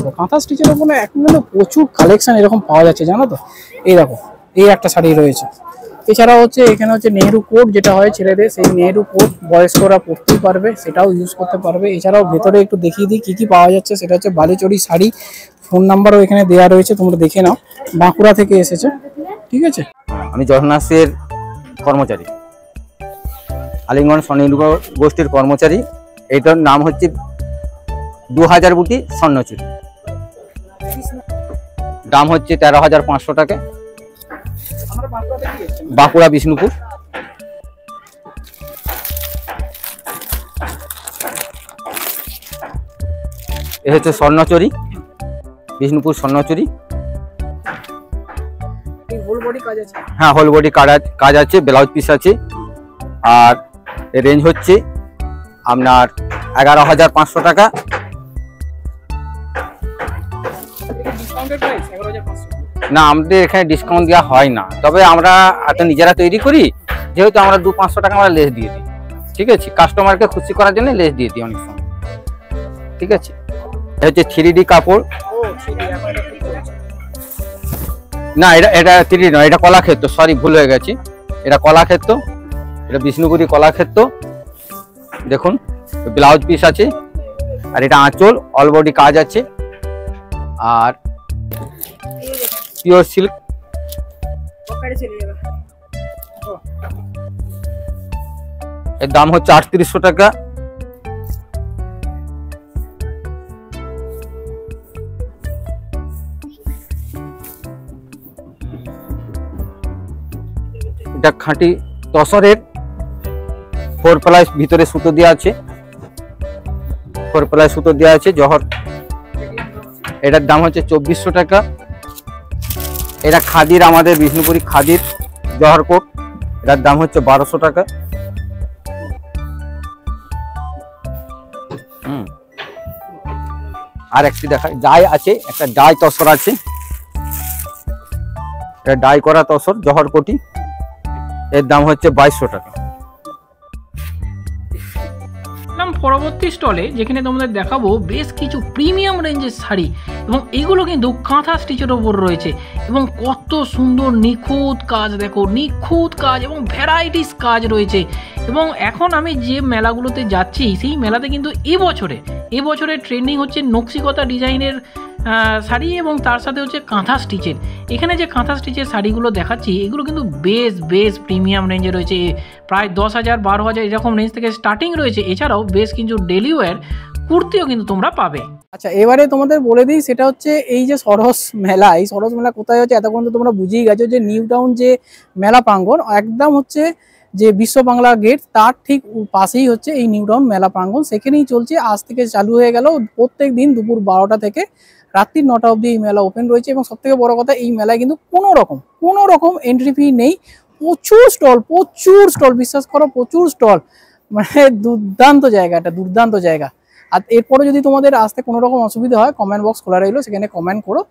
উপর এখন কিন্তু প্রচুর কালেকশন এরকম পাওয়া যাচ্ছে, জানো তো। এই দেখো এই একটা শাড়ি রয়েছে। এছাড়া হচ্ছে এখানে হচ্ছে নেহেরু কোট, যেটা হয় ছেলেদের, সেই নেহেরু কোট বয়স্করা পরতেই পারবে, সেটাও ইউজ করতে পারবে। এছাড়াও ভেতরে একটু দেখিয়ে দিই কি পাওয়া যাচ্ছে। সেটা হচ্ছে বালিচড়ি শাড়ি, ফোন নাম্বারও এখানে দেওয়া রয়েছে, তোমরা দেখে নাও। বাঁকুড়া থেকে এসেছে, ঠিক আছে। আমি জগন্নাথের কর্মচারী, আলিঙ্গন স্বনির্ভর গোষ্ঠীর কর্মচারী। এটার নাম হচ্ছে 2000 বুটি স্বর্ণচুরি, দাম হচ্ছে 13,500 টাকা, বাঁকুড়া বিষ্ণুপুর। এ হচ্ছে স্বর্ণচুরি, বিষ্ণুপুর স্বর্ণচুরি। হ্যাঁ, হোল বডি কাজ আছে, ব্লাউজ পিস আছে। আর এর রেঞ্জ হচ্ছে আপনার 11,500 টাকা। না, আমাদের এখানে ডিসকাউন্ট দেওয়া হয় না, তবে আমরা এত নিজেরা তৈরি করি যেহেতু আমরা 200-500 টাকা আমরা লেস দিয়ে দিই, ঠিক আছে। কাস্টমারকে খুশি করার জন্য লেস দিয়ে দিই অনেক সময়, ঠিক আছে। এটা হচ্ছে 3D কাপড়। না, এটা 3D নয়, এটা কলাক্ষেত্র, সরি ভুল হয়ে গেছে, এটা কলাক্ষেত্র, এটা বিষ্ণুপুরি কলাক্ষেত্র। দেখুন ব্লাউজ পিস আছে, আর এটা আঁচল, অল বডি কাজ আছে, আর পিওর সিল্ক। এর দাম হচ্ছে 3800 টাকা। এটা খাঁটি তসরের 4 প্লাই ভিতরে সুতো দেওয়া আছে, 4 প্লাই সুতো দেওয়া আছে জহর। এটার দাম হচ্ছে 2400 টাকা। এটা খাদির, আমাদের বিষ্ণুপুরি খাদির জহর কোট, এটার দাম হচ্ছে 1200 টাকা। আর একটি দেখায়, ডাই আছে, একটা ডাই তসর আছে, এটা ডাই করা তসর জহর কোটি, এর দাম হচ্ছে 2200 টাকা। পরবর্তী স্টলে যেখানে তোমাদের দেখাবো বেশ কিছু প্রিমিয়াম রেঞ্জের শাড়ি, এবং এগুলো কিন্তু কাঁথা স্টিচের ওপর রয়েছে, এবং কত সুন্দর নিখুঁত কাজ, দেখো নিখুঁত কাজ এবং ভ্যারাইটিস কাজ রয়েছে। এবং এখন আমি যে মেলাগুলোতে যাচ্ছি সেই মেলাতে কিন্তু এবছরে ট্রেন্ডিং হচ্ছে নকশিকতা ডিজাইনের শাড়ি, এবং তার সাথে হচ্ছে কাঁথা স্টিচের। এখানে যে কাঁথা স্টিচের শাড়িগুলো দেখাচ্ছি এগুলো কিন্তু বেশ প্রিমিয়াম রেঞ্জে রয়েছে, প্রায় 10,000-12,000 এরকম রেঞ্জ থেকে স্টার্টিং রয়েছে। এছাড়াও বেশ কিছু ডেলি ওয়্যার কুর্তিও কিন্তু তোমরা পাবে। আচ্ছা, এবারে তোমাদের বলে দিই, সেটা হচ্ছে এই যে সরস মেলা, এই সরস মেলা কোথায় হচ্ছে এতক্ষণ তো তোমরা বুঝেই গেছো যে নিউ টাউন যে মেলা প্রাঙ্গণ, একদম হচ্ছে যে বিশ্ব বাংলা গেট তার ঠিক পাশেই হচ্ছে এই নিউ টাউন মেলা প্রাঙ্গণ, সেখানেই চলছে। আজ থেকে চালু হয়ে গেল, প্রত্যেক দিন দুপুর 12টা থেকে রাত্রি 9টা অবধি এই মেলা ওপেন রয়েছে। এবং সবথেকে বড় কথা, এই মেলায় কিন্তু কোনো রকম এন্ট্রি ফি নেই। প্রচুর স্টল, বিশ্বাস করো প্রচুর স্টল, মানে দুর্দান্ত জায়গা, এটা দুর্দান্ত জায়গা। আর এরপরে যদি তোমাদের আসতে কোনো রকম অসুবিধা হয়, কমেন্ট বক্স খোলা রইলো, সেখানে কমেন্ট করো,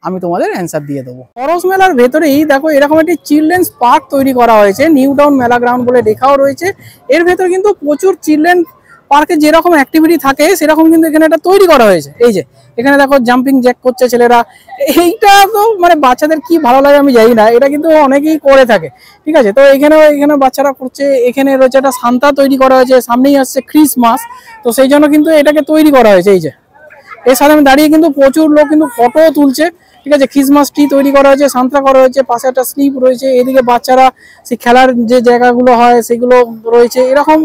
আমি তোমাদের অ্যান্সার দিয়ে দেবো। সরস মেলার ভেতরেই দেখো এরকম একটি চিলড্রেন্স পার্ক তৈরি করা হয়েছে, নিউ টাউন মেলা গ্রাউন্ড বলে লেখাও রয়েছে। এর ভেতরে কিন্তু প্রচুর চিলড্রেন পার্কে যেরকম অ্যাক্টিভিটি থাকে সেরকম কিন্তু এখানে এটা তৈরি করা হয়েছে। এই যে এখানে দেখো জাম্পিং জ্যাক করছে ছেলেরা, এইটা তো মানে বাচ্চাদের কি ভালো লাগে আমি জানি না, এটা কিন্তু অনেকেই করে থাকে, ঠিক আছে। তো এখানে বাচ্চারা করছে। এখানে রয়েছে একটা সান্তা তৈরি করা হয়েছে, সামনেই আসছে ক্রিসমাস, তো সেই জন্য কিন্তু এটাকে তৈরি করা হয়েছে। এই যে এর সাথে দাঁড়িয়ে কিন্তু প্রচুর লোক কিন্তু ফটো তুলছে, ঠিক আছে। ক্রিসমাস ট্রি তৈরি করা হয়েছে, সান্তা করা হয়েছে, পাশে একটা স্লিপ রয়েছে। এদিকে বাচ্চারা সেই খেলার যে জায়গাগুলো হয় সেগুলো রয়েছে।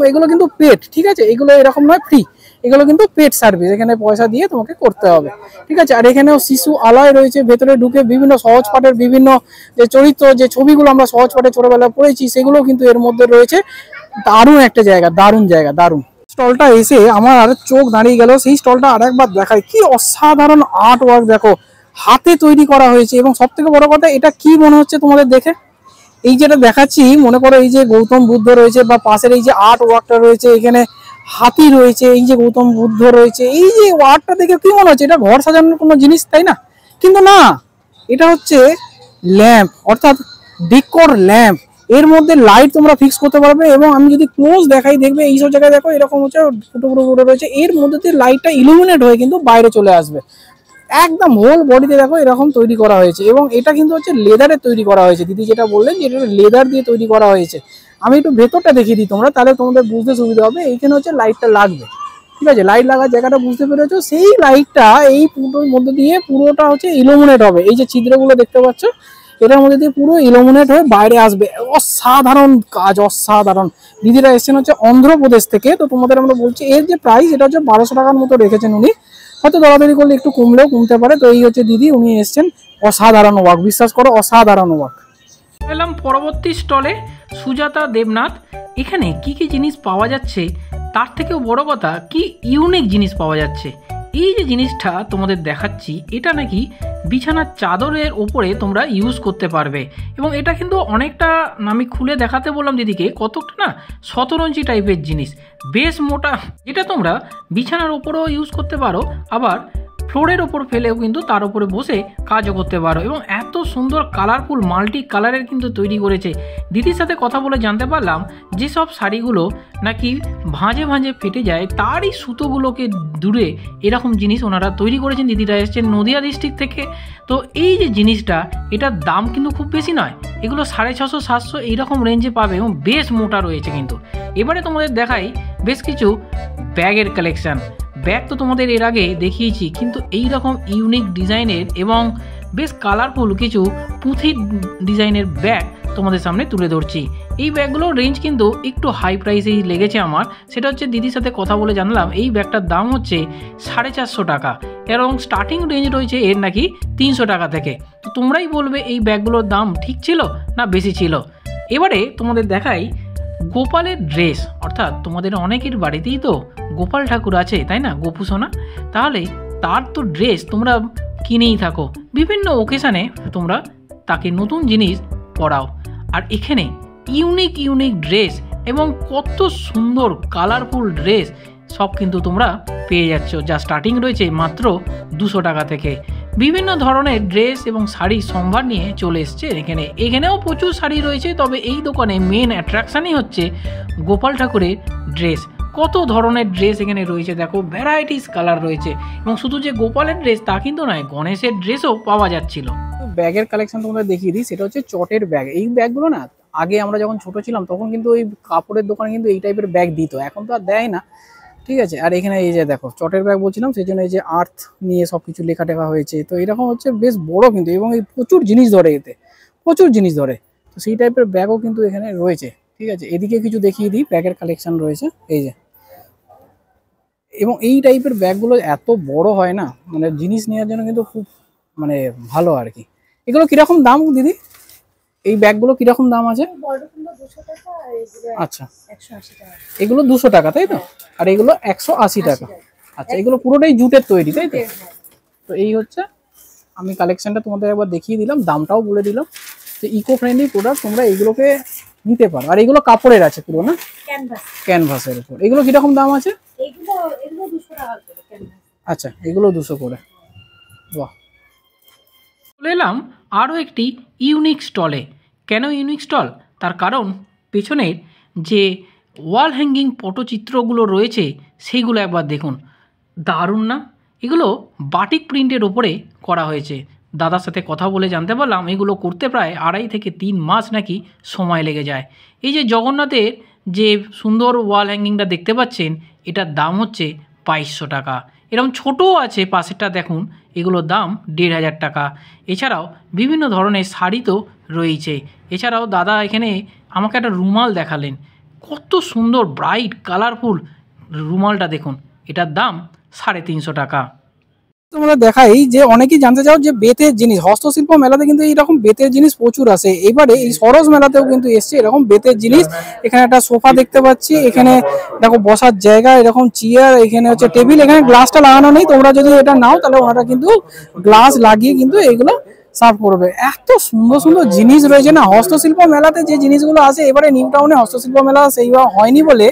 এগুলো কিন্তু পেড, ঠিক আছে, এগুলো এরকম নয় ফ্রি, এগুলো কিন্তু পেড সার্ভিস, এখানে পয়সা দিয়ে তোমাকে করতে হবে, ঠিক আছে। আর এখানেও শিশু আলয় রয়েছে, ভেতরে ঢুকে বিভিন্ন সহজ পাঠের বিভিন্ন যে চরিত্র, যে ছবিগুলো আমরা সহজ পাঠে ছোটবেলায় পড়েছি সেগুলো কিন্তু এর মধ্যে রয়েছে। দারুণ একটা জায়গা, দারুণ। স্টলটা এসে আমার চোখ দাঁড়িয়ে গেল, সেই স্টলটা আরেকবার দেখায়, কি অসাধারণ আর্ট ওয়ার্ক দেখো, হাতে তৈরি করা হয়েছে। এবং সব থেকে বড় কথা, এটা কি মনে হচ্ছে তোমাদের দেখে, এই যেটা দেখাচ্ছি, মনে করো এই যে গৌতম বুদ্ধ রয়েছে, বা পাশের এই যে আর্ট ওয়ার্কটা রয়েছে, এখানে হাতি রয়েছে, এই যে গৌতম বুদ্ধ রয়েছে, এই যে ওয়ার্কটা দেখে কি মনে হচ্ছে এটা ঘর সাজানোর কোনো জিনিস, তাই না? কিন্তু না, এটা হচ্ছে ল্যাম্প, অর্থাৎ ডেকোর ল্যাম্প। এর মধ্যে লাইট তোমরা ফিক্স করতে পারবে। এবং আমি যদি ক্লোজ দেখাই, দেখবে এইসব জায়গায় দেখো এরকম হচ্ছে ফুটো রয়েছে, এর মধ্যে দিয়ে লাইটটা ইলুমিনেট হয়ে কিন্তু বাইরে চলে আসবে। একদম হোল বডিতে দেখো এরকম তৈরি করা হয়েছে। এবং এটা কিন্তু হচ্ছে লেদারে তৈরি করা হয়েছে, দিদি যেটা বললেন যে এটা লেদার দিয়ে তৈরি করা হয়েছে। আমি একটু ভেতরটা দেখিয়ে দিই তোমরা, তাহলে তোমাদের বুঝতে সুবিধা হবে। এইখানে হচ্ছে লাইটটা লাগবে, ঠিক আছে, লাইট লাগার জায়গাটা বুঝতে পেরেছো। সেই লাইটটা এই পুরোর মধ্যে দিয়ে পুরোটা হচ্ছে ইলুমিনেট হবে। এই যে ছিদ্রগুলো দেখতে পাচ্ছ, এটার মধ্যে দিয়ে পুরো ইলুমিনেট হয়ে বাইরে আসবে। অসাধারণ কাজ, অসাধারণ। দিদিরা এসেছেন হচ্ছে অন্ধ্রপ্রদেশ থেকে। তো তোমাদের আমরা বলছি এর যে প্রাইস, এটা হচ্ছে 1200 টাকার মতো রেখেছেন উনি, হয়তো দরাদরি করলে একটু কমতে পারে। তো এই হচ্ছে দিদি, উনি এসেছেন। অসাধারণ ওয়ার্ক, বিশ্বাস করো অসাধারণ ওয়ার্ক। এলাম পরবর্তী স্টলে, সুজাতা দেবনাথ। এখানে কি কি জিনিস পাওয়া যাচ্ছে, তার থেকেও বড় কথা কি ইউনিক জিনিস পাওয়া যাচ্ছে। এই যে জিনিসটা তোমাদের দেখাচ্ছি, এটা নাকি বিছানার চাদরের ওপরে তোমরা ইউজ করতে পারবে। এবং এটা কিন্তু অনেকটা, আমি খুলে দেখাতে বললাম দিদিকে, কতটা না শতরঞ্জি টাইপের জিনিস, বেশ মোটা, যেটা তোমরা বিছানার ওপরেও ইউজ করতে পারো, আবার ফ্লোরের ওপর ফেলেও কিন্তু তার উপরে বসে কাজও করতে পারো। এবং এত সুন্দর কালারফুল মাল্টি কালারের কিন্তু তৈরি করেছে। দিদির সাথে কথা বলে জানতে পারলাম যেসব শাড়িগুলো নাকি ভাঁজে ফেটে যায়, তারই সুতোগুলোকে দূরে এরকম জিনিস ওনারা তৈরি করেছেন। দিদিরা এসেছেন নদিয়া ডিস্ট্রিক্ট থেকে। তো এই যে জিনিসটা, এটার দাম কিন্তু খুব বেশি নয়, এগুলো 650-700 এইরকম রেঞ্জে পাবে এবং বেশ মোটা রয়েছে কিন্তু। এবারে তোমাদের দেখাই বেশ কিছু ব্যাগের কালেকশান। ব্যাগ তো তোমাদের এর আগে দেখিয়েছি, কিন্তু এই রকম ইউনিক ডিজাইনের এবং বেশ কালারফুল কিছু পুঁথি ডিজাইনের ব্যাগ তোমাদের সামনে তুলে ধরছি। এই ব্যাগগুলোর রেঞ্জ কিন্তু একটু হাই প্রাইসেই লেগেছে আমার। সেটা হচ্ছে দিদির সাথে কথা বলে জানলাম এই ব্যাগটার দাম হচ্ছে 450 টাকা, এবং স্টার্টিং রেঞ্জ রয়েছে এর নাকি 300 টাকা থেকে। তো তোমরাই বলবে এই ব্যাগগুলোর দাম ঠিক ছিল না বেশি ছিল। এবারে তোমাদের দেখাই গোপালের ড্রেস, অর্থাৎ তোমাদের অনেকের বাড়িতেই তো গোপাল ঠাকুর আছে, তাই না, গোপু সোনা। তাহলে তার তো ড্রেস তোমরা কিনেই থাকো, বিভিন্ন ওকেশানে তোমরা তাকে নতুন জিনিস পরাও। আর এখানে ইউনিক ড্রেস এবং কত সুন্দর কালারফুল ড্রেস সব কিন্তু তোমরা পেয়ে যাচ্ছ, যা স্টার্টিং রয়েছে মাত্র 200 টাকা থেকে। বিভিন্ন ধরনের ড্রেস এবং শাড়ি সম্ভার নিয়ে চলে এসছে এখানেও প্রচুর শাড়ি রয়েছে। তবে এই দোকানে মেন অ্যাট্রাকশানই হচ্ছে গোপাল ঠাকুরের ড্রেস। কত ধরনের ড্রেস এখানে রয়েছে দেখো, ভ্যারাইটিস কালার রয়েছে। এবং শুধু যে গোপালের ড্রেস তা কিন্তু নয়, গণেশের ড্রেসও পাওয়া যাচ্ছিল। ব্যাগের কালেকশন তোমরা দেখিয়ে দিই, সেটা হচ্ছে চটের ব্যাগ। এই ব্যাগগুলো না আগে আমরা যখন ছোট ছিলাম তখন কিন্তু ওই কাপড়ের দোকানে কিন্তু এই টাইপের ব্যাগ দিত, এখন তো আর দেয় না, ঠিক আছে। আর এখানে এই যে দেখো চটের ব্যাগ বলছিলাম, সেই জন্য এই যে আর্থ নিয়ে সব কিছু লেখা টেখা হয়েছে। তো এরকম হচ্ছে বেশ বড় কিন্তু, এবং এই প্রচুর জিনিস ধরে, এতে প্রচুর জিনিস ধরে। তো সেই টাইপের ব্যাগও কিন্তু এখানে রয়েছে, ঠিক আছে। এদিকে কিছু দেখিয়ে দিই, ব্যাগের কালেকশন রয়েছে এই যে। এবং এই টাইপের ব্যাগগুলো এত বড় হয় না, মানে জিনিস নেওয়ার জন্য কিন্তু খুব মানে ভালো আর কি। এগুলো কিরকম দাম দিদি? এই ব্যাগগুলো কিরকম দাম আছে? বড়গুলো 200 টাকা আর এগুলো আচ্ছা, 180 টাকা। এগুলো 200 টাকা তাই তো, আর এগুলো 180 টাকা। আচ্ছা, এগুলো পুরোটাই জুটের তৈরি তাই তো? তো এই হচ্ছে, আমি কালেকশনটা তোমাদের একবার দেখিয়ে দিলাম, দামটাও বলে দিলাম। যে ইকো ফ্রেন্ডলি প্রোডাক্ট, তোমরা এগুলোকে নিতে পারো। আর এগুলো কাপড়ের আছে পুরো না, ক্যানভাস। ক্যানভাসের উপর। এগুলো কিরকম দাম আছে? এগুলো 200 টাকা করে ক্যানভাস। আচ্ছা, এগুলো 200 করে। বাহ। চলে এলাম আরও একটি ইউনিক স্টলে। কেন ইউনিক স্টল? তার কারণ পেছনের যে ওয়াল হ্যাঙ্গিং পটচিত্রগুলো রয়েছে সেইগুলো একবার দেখুন, দারুণ না? এগুলো বাটিক প্রিন্টের ওপরে করা হয়েছে। দাদার সাথে কথা বলে জানতে পারলাম এগুলো করতে প্রায় 2.5 থেকে 3 মাস নাকি সময় লেগে যায়। এই যে জগন্নাথের যে সুন্দর ওয়াল হ্যাঙ্গিংটা দেখতে পাচ্ছেন, এটার দাম হচ্ছে 2200 টাকা। এরকম ছোটও আছে, পাশেরটা দেখুন, এগুলোর দাম 1500 টাকা। এছাড়াও বিভিন্ন ধরনের শাড়ি তো রয়েছে। এছাড়াও দাদা এখানে আমাকে একটা রুমাল দেখালেন, কত সুন্দর ব্রাইট কালারফুল রুমালটা দেখুন, এটার দাম 350 টাকা। তোমরা দেখাই যে অনেকেই জানতে চাও যে বেতের জিনিস, হস্তশিল্প মেলাতে কিন্তু এইরকম বেতের জিনিস প্রচুর আসে। এবারে এই সরোজ মেলাতেও কিন্তু এসছে এরকম বেতের জিনিস। এখানে একটা সোফা দেখতে পাচ্ছি, এখানে দেখো বসার জায়গা, এরকম চেয়ার, এখানে হচ্ছে টেবিল। এখানে গ্লাসটা লাগানো নেই, তোমরা যদি এটা নাও তাহলে ওনারা কিন্তু গ্লাস লাগিয়ে কিন্তু এইগুলো সার্ভ করবে। এত সুন্দর সুন্দর জিনিস রয়েছে না হস্তশিল্প মেলাতে, যে জিনিসগুলো আসে। এবারে নিউ টাউনে হস্তশিল্প মেলা সেইভাবে হয়নি বলে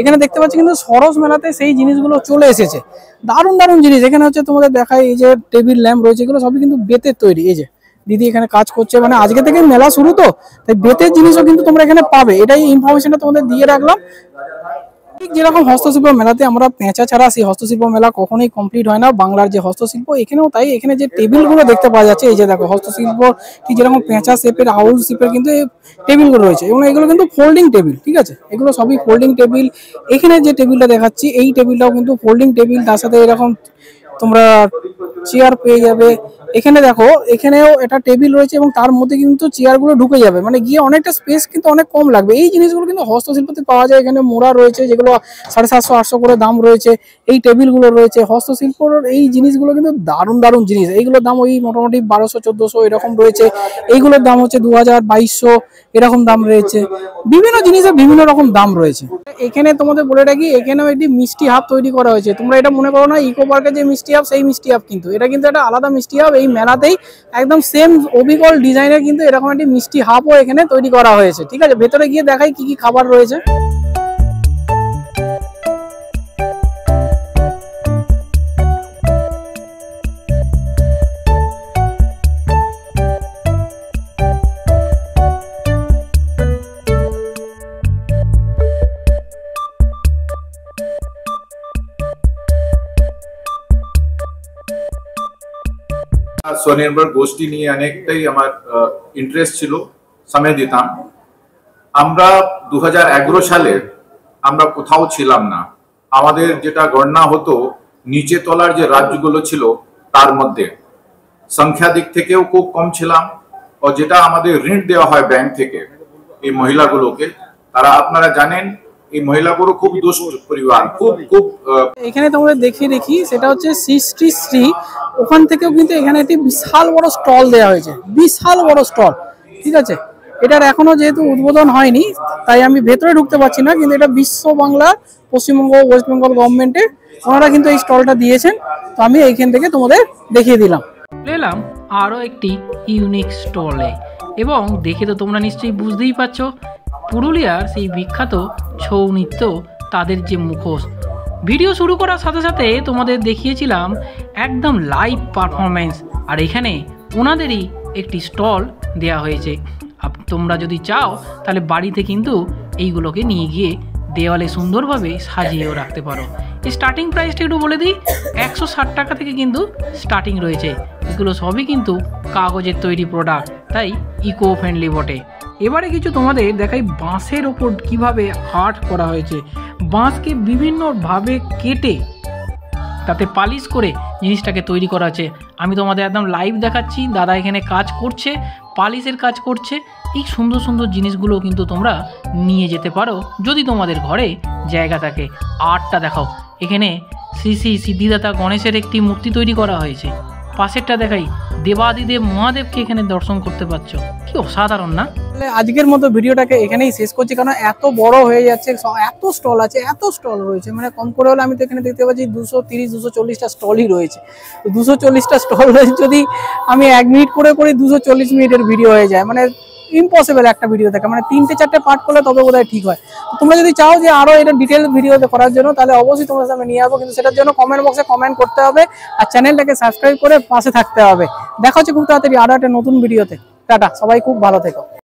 এখানে দেখতে পাচ্ছি কিন্তু সরোজ মেলাতে সেই জিনিসগুলো চলে এসেছে। দারুণ দারুণ জিনিস এখানে হচ্ছে, তোমাদের দেখাই। এই যে টেবিল ল্যাম্প রয়েছে, এগুলো সবই কিন্তু বেতের তৈরি। এই যে দিদি এখানে কাজ করছে, মানে আজকে থেকে মেলা শুরু, তো তাই বেতের জিনিসও কিন্তু তোমরা এখানে পাবে। এটাই ইনফরমেশনটা তোমাদের দিয়ে রাখলাম। ঠিক যেরকম হস্তশিল্প মেলাতে আমরা পেঁচা ছাড়া সেই হস্তশিল্প মেলা কখনোই কমপ্লিট হয় না। বাংলার যে হস্তশিল্প এখানেও তাই। এখানে যে টেবিলগুলো দেখতে পাওয়া যাচ্ছে, এই যে দেখো হস্তশিল্প, ঠিক যেরকম পেঁচা শেপের, আউল শেপের কিন্তু এই টেবিলগুলো রয়েছে, এবং এগুলো কিন্তু ফোল্ডিং টেবিল। ঠিক আছে, এগুলো সবই ফোল্ডিং টেবিল। এখানে যে টেবিলটা দেখাচ্ছি, এই টেবিলটাও কিন্তু ফোল্ডিং টেবিল, তার সাথে এরকম তোমরা চেয়ার পেয়ে যাবে। এখানে দেখো, এখানেও একটা টেবিল রয়েছে এবং তার মধ্যে কিন্তু চেয়ারগুলো ঢুকে যাবে, মানে গিয়ে অনেকটা স্পেস কিন্তু অনেক কম লাগবে। এই জিনিসগুলো কিন্তু হস্তশিল্পতে পাওয়া যায়। এখানে মোড়া রয়েছে, যেগুলো 750-800 করে দাম রয়েছে। এই টেবিলগুলো রয়েছে হস্তশিল্পর। এই জিনিসগুলো কিন্তু দারুণ দারুণ জিনিস। এইগুলোর দাম ওই মোটামুটি 1200-1400 এরকম রয়েছে। এইগুলোর দাম হচ্ছে 2000-2200 এরকম দাম রয়েছে। বিভিন্ন জিনিসের বিভিন্ন রকম দাম রয়েছে। এখানে তোমাদের বলে রাখি, এখানেও একটি মিষ্টি হাব তৈরি করা হয়েছে। তোমরা এটা মনে করো না ইকো পার্কের যে মিষ্টি হাব সেই মিষ্টি হাব, কিন্তু এটা কিন্তু একটা আলাদা মিষ্টি হাব। এই মেলাতেই একদম সেম অবিকল ডিজাইনের কিন্তু এরকম একটি মিষ্টি হাবও এখানে তৈরি করা হয়েছে। ঠিক আছে, ভেতরে গিয়ে দেখাই কি কি খাবার রয়েছে। স্বনির্ভর গোষ্ঠী নিয়ে অনেকটাই আমার ইন্টারেস্ট ছিল, সময় দিতাম। আমরা 2011 সালে আমরা কোথাও ছিলাম না। আমাদের যেটা গণনা হতো, নিচে তলার যে রাজ্যগুলো ছিল তার মধ্যে সংখ্যা দিক থেকেও খুব কম ছিলাম। ও যেটা আমাদের ঋণ দেওয়া হয় ব্যাংক থেকে এই মহিলাগুলোকে, তারা আপনারা জানেন এই মহিলাগুলো খুব দুষ্ট পরিবার, খুব খুব এখানে তোমাদের দেখিয়ে দেখি, সেটা হচ্ছে শ্রী ওখান থেকেও কিন্তু এখানে একটি বিশাল বড় স্টল দেওয়া হয়েছে, বিশাল বড় স্টল। ঠিক আছে, এটার এখনো যেহেতু উদ্বোধন হয়নি তাই আমি ভেতরে ঢুকতে পারছি না, কিন্তু এটা বিশ্ব বাংলা পশ্চিমবঙ্গ ওয়েস্ট বেঙ্গল গভর্নমেন্টের ওনারা কিন্তু এই স্টলটা দিয়েছেন। তো আমি এইখান থেকে তোমাদের দেখিয়ে দিলাম। এলাম আরও একটি ইউনিক স্টলে, এবং দেখে তো তোমরা নিশ্চয়ই বুঝতেই পারছো পুরুলিয়ার সেই বিখ্যাত ছৌ নৃত্য, তাদের যে মুখোশ। ভিডিও শুরু করার সাথে সাথে তোমাদের দেখিয়েছিলাম একদম লাইভ পারফরমেন্স, আর এখানে ওনাদেরই একটি স্টল দেয়া হয়েছে। তোমরা যদি চাও তাহলে বাড়িতে কিন্তু এইগুলোকে নিয়ে গিয়ে দেওয়ালে সুন্দরভাবে সাজিয়েও রাখতে পারো। এই স্টার্টিং প্রাইসটা একটু বলে দিই, 160 টাকা থেকে কিন্তু স্টার্টিং রয়েছে। এগুলো সবই কিন্তু কাগজের তৈরি প্রোডাক্ট, তাই ইকো ফ্রেন্ডলি বটে। এবারে কিছু তোমাদের দেখাই বাঁশের ওপর কিভাবে আর্ট করা হয়েছে। বাঁশকে বিভিন্নভাবে কেটে তাতে পালিশ করে জিনিসটাকে তৈরি করা আছে। আমি তোমাদের একদম লাইভ দেখাচ্ছি, দাদা এখানে কাজ করছে, পালিশের কাজ করছে। এই সুন্দর সুন্দর জিনিসগুলো কিন্তু তোমরা নিয়ে যেতে পারো যদি তোমাদের ঘরে জায়গা থাকে। আর্টটা দেখাও, এখানে শ্রী শ্রী সিদ্ধিদাতা গণেশের একটি মূর্তি তৈরি করা হয়েছে। পাশেরটা দেখাই, দেবাদিদেব মহাদেবকে এখানে দর্শন করতে পারছো। কি অসাধারণ না? তাহলে আজকের মতো ভিডিওটাকে এখানেই শেষ করছি, কারণ এত বড় হয়ে যাচ্ছে, এত স্টল আছে, এত স্টল রয়েছে, মানে কম করে হলে আমি তো এখানে দেখতে পাচ্ছি 230-240টা স্টলই রয়েছে। তো 240টা স্টল রয়েছে, যদি আমি 1 মিনিট করে 240 মিনিটের ভিডিও হয়ে যায়, মানে ইম্পসিবল একটা ভিডিও দেখা, মানে 3-4টে পার্ট করলে তবে বোধহয় ঠিক হয়। তো তোমরা যদি চাও যে আরো এটা ডিটেল ভিডিও করার জন্য, তাহলে অবশ্যই তোমার সামনে নিয়ে আসবো, কিন্তু সেটার জন্য কমেন্ট বক্সে কমেন্ট করতে হবে আর চ্যানেলটাকে সাবস্ক্রাইব করে পাশে থাকতে হবে। দেখা হচ্ছে খুব তাড়াতাড়ি আরো একটা নতুন ভিডিওতে। টাটা, সবাই খুব ভালো থেকো।